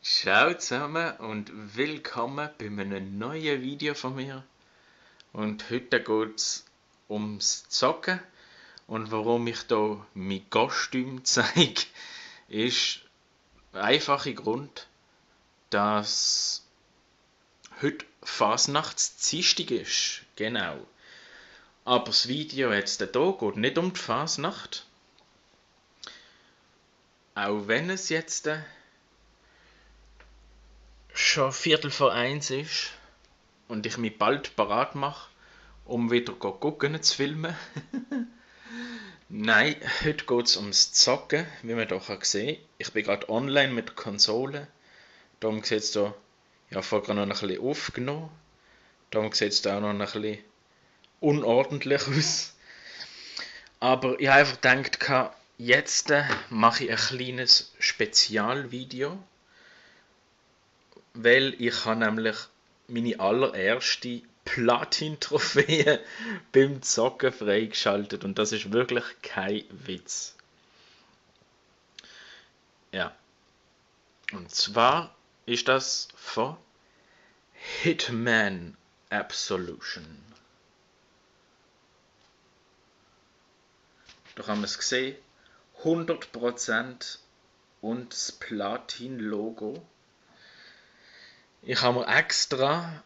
Ciao zusammen und willkommen bei einem neuen Video von mir. Und heute geht es ums Zocken. Und warum ich hier mein Kostüm zeige, ist der einfache Grund, dass heute Fasnachtsdienstag ist. Genau. Aber das Video jetzt hier geht nicht um die Fasnacht. Auch wenn es jetzt schon 1:15 ist und ich mich bald parat mache, um wieder gucken zu filmen. Nein, heute geht es ums Zocken, wie man hier sehen kann. Ich bin gerade online mit der Konsole. Darum sieht es hier, ich habe vorher noch ein bisschen aufgenommen. Darum sieht es auch noch ein bisschen unordentlich aus. Aber ich habe einfach gedacht, jetzt mache ich ein kleines Spezialvideo. Weil ich habe nämlich meine allererste Platin-Trophäe beim Zocken freigeschaltet und das ist wirklich kein Witz. Ja. Und zwar ist das von Hitman Absolution. Da haben wir es gesehen. 100% und das Platin-Logo. Ich habe mir extra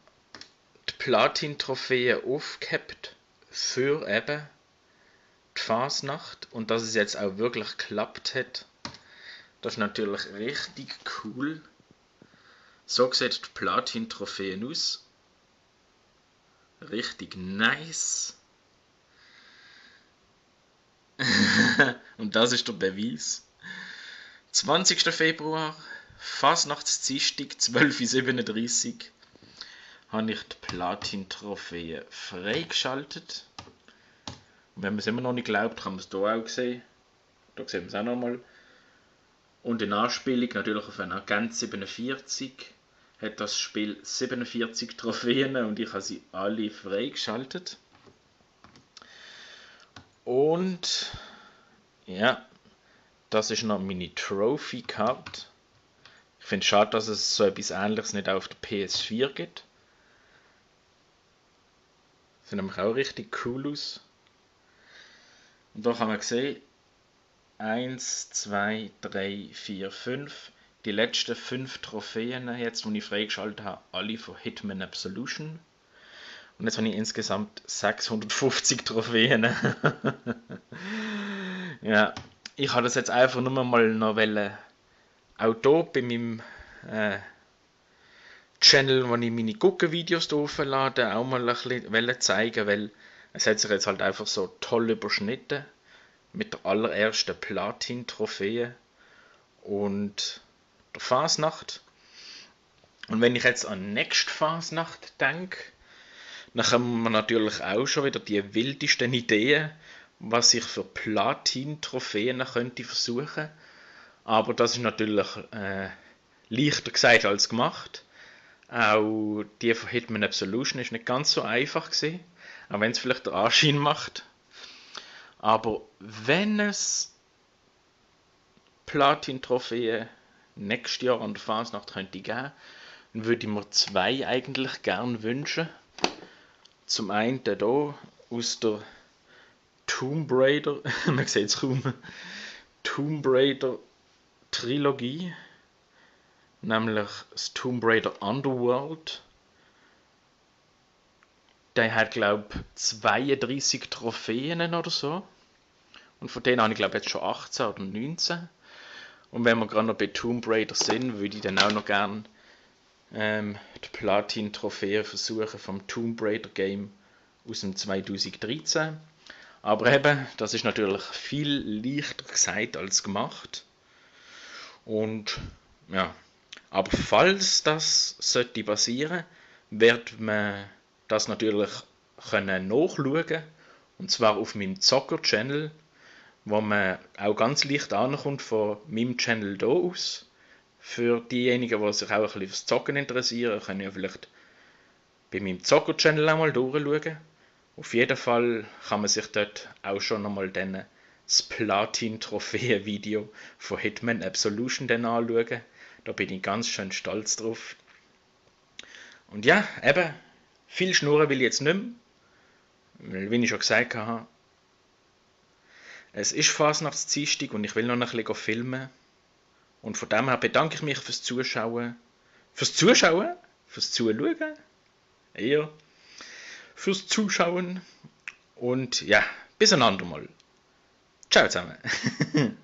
die Platin-Trophäe aufgehebt für eben die Fasnacht und dass es jetzt auch wirklich geklappt hat. Das ist natürlich richtig cool. So sieht die Platin-Trophäe aus. Richtig nice. Und das ist der Beweis. 20. Februar, Fasnachtsdienstag, 12:37 Uhr, habe ich die Platin-Trophäe freigeschaltet. Und wenn man es immer noch nicht glaubt, kann man es hier auch sehen. Da sehen wir es auch nochmal. Und in Anspielung natürlich auf einen Agent 47 hat das Spiel 47 Trophäen und ich habe sie alle freigeschaltet. Und ja, das ist noch meine Trophy Card. Ich finde es schade, dass es so etwas Ähnliches nicht auch auf der PS4 gibt. Sieht nämlich auch richtig cool aus. Und da kann man sehen, 1, 2, 3, 4, 5. Die letzten 5 Trophäen jetzt, die ich freigeschaltet habe, alle von Hitman Absolution. Und jetzt habe ich insgesamt 650 Trophäen. Ja, ich habe das jetzt einfach nur mal noch auch hier bei meinem Channel, wo ich meine Gucken-Videos hochlade, auch mal ein bisschen zeigen, weil es hat sich jetzt halt einfach so toll überschnitten mit der allerersten Platin-Trophäe und der Fasnacht. Und wenn ich jetzt an nächste Fasnacht denke, dann kommen wir natürlich auch schon wieder die wildesten Ideen, was ich für Platin-Trophäen könnte versuchen. Aber das ist natürlich leichter gesagt als gemacht. Auch die von Hitman Absolution ist nicht ganz so einfach gewesen, auch wenn es vielleicht den Anschein macht. Aber wenn es Platin-Trophäen nächstes Jahr an der Fasnacht könnte geben, dann würde ich mir 2 eigentlich gern wünschen. Zum einen hier aus der Tomb Raider, man sieht es kaum, Tomb Raider Trilogie, nämlich das Tomb Raider Underworld. Der hat, glaube ich, 32 Trophäen oder so. Und von denen habe ich, glaube ich, jetzt schon 18 oder 19. Und wenn wir gerade noch bei Tomb Raider sind, würde ich dann auch noch gerne die Platin-Trophäe versuchen vom Tomb Raider Game aus dem 2013. Aber eben, das ist natürlich viel leichter gesagt als gemacht. Und ja, aber falls das sollte passieren, wird man das natürlich können nachschauen. Und zwar auf meinem Zocker-Channel, wo man auch ganz leicht ankommt von meinem Channel hier aus. Für diejenigen, die sich auch ein bisschen fürs Zocken interessieren, können ja vielleicht bei meinem Zocker-Channel einmal durchschauen. Auf jeden Fall kann man sich dort auch schon einmal dann das Platin-Trophäen-Video von Hitman Absolution dann anschauen. Da bin ich ganz schön stolz drauf. Und ja, eben, viel schnurren will ich jetzt nicht mehr. Weil, wie ich schon gesagt habe, es ist Fasnachtsdienstag und ich will noch ein bisschen filmen. Und von dem her bedanke ich mich fürs Zuschauen. Fürs Zuschauen? Fürs Zuschauen? Eher. Fürs Zuschauen. Und ja, bis ein andermal. Ciao zusammen.